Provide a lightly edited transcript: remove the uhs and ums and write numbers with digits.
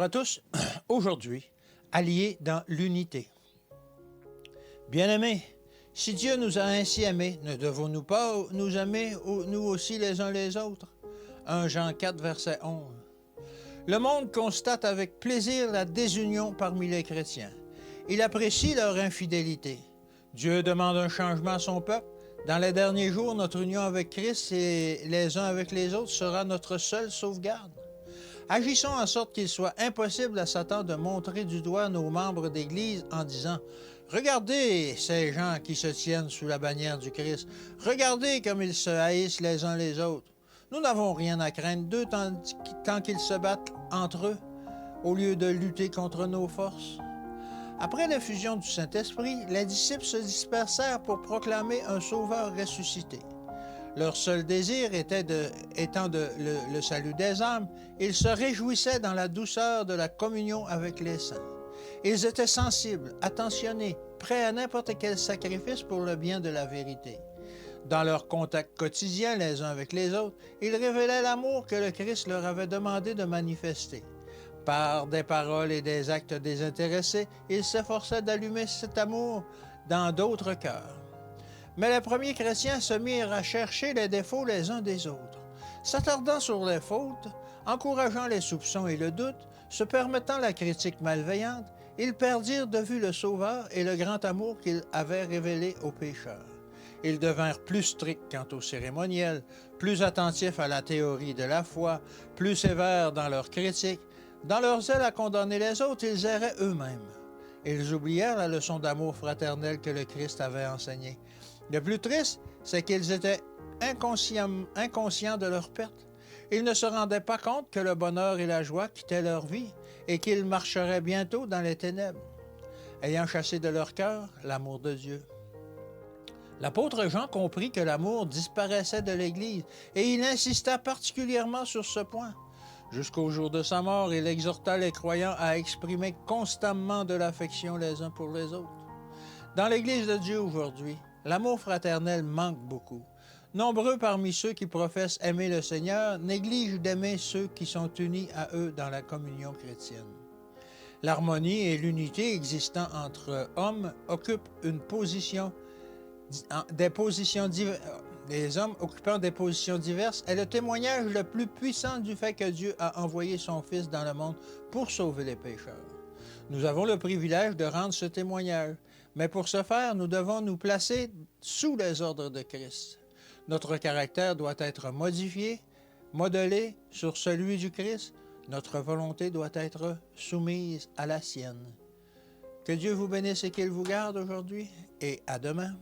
à tous. Aujourd'hui, alliés dans l'unité. Bien-aimés, si Dieu nous a ainsi aimés, ne devons-nous pas nous aimer nous aussi les uns les autres? 1 Jean 4, verset 11. Le monde constate avec plaisir la désunion parmi les chrétiens. Il apprécie leur infidélité. Dieu demande un changement à son peuple. Dans les derniers jours, notre union avec Christ et les uns avec les autres sera notre seule sauvegarde. Agissons en sorte qu'il soit impossible à Satan de montrer du doigt nos membres d'Église en disant « Regardez ces gens qui se tiennent sous la bannière du Christ. Regardez comme ils se haïssent les uns les autres. Nous n'avons rien à craindre d'eux tant qu'ils se battent entre eux, au lieu de lutter contre nos forces. » Après l'effusion du Saint-Esprit, les disciples se dispersèrent pour proclamer un Sauveur ressuscité. Leur seul désir étant le salut des âmes, ils se réjouissaient dans la douceur de la communion avec les saints. Ils étaient sensibles, attentionnés, prêts à n'importe quel sacrifice pour le bien de la vérité. Dans leur contact quotidien les uns avec les autres, ils révélaient l'amour que le Christ leur avait demandé de manifester. Par des paroles et des actes désintéressés, ils s'efforçaient d'allumer cet amour dans d'autres cœurs. Mais les premiers chrétiens se mirent à chercher les défauts les uns des autres, s'attardant sur les fautes, encourageant les soupçons et le doute, se permettant la critique malveillante, ils perdirent de vue le Sauveur et le grand amour qu'il avait révélé aux pécheurs. Ils devinrent plus stricts quant au cérémoniel, plus attentifs à la théorie de la foi, plus sévères dans leurs critiques. Dans leur zèle à condamner les autres, ils erraient eux-mêmes. Ils oublièrent la leçon d'amour fraternel que le Christ avait enseignée. Le plus triste, c'est qu'ils étaient inconscients de leur perte. Ils ne se rendaient pas compte que le bonheur et la joie quittaient leur vie et qu'ils marcheraient bientôt dans les ténèbres, ayant chassé de leur cœur l'amour de Dieu. L'apôtre Jean comprit que l'amour disparaissait de l'Église et il insista particulièrement sur ce point. Jusqu'au jour de sa mort, il exhorta les croyants à exprimer constamment de l'affection les uns pour les autres. Dans l'Église de Dieu aujourd'hui, l'amour fraternel manque beaucoup. Nombreux parmi ceux qui professent aimer le Seigneur négligent d'aimer ceux qui sont unis à eux dans la communion chrétienne. L'harmonie et l'unité existant entre hommes occupent les hommes occupant des positions diverses est le témoignage le plus puissant du fait que Dieu a envoyé son Fils dans le monde pour sauver les pécheurs. Nous avons le privilège de rendre ce témoignage, mais pour ce faire, nous devons nous placer sous les ordres de Christ. Notre caractère doit être modifié, modelé sur celui du Christ. Notre volonté doit être soumise à la sienne. Que Dieu vous bénisse et qu'il vous garde aujourd'hui, et à demain.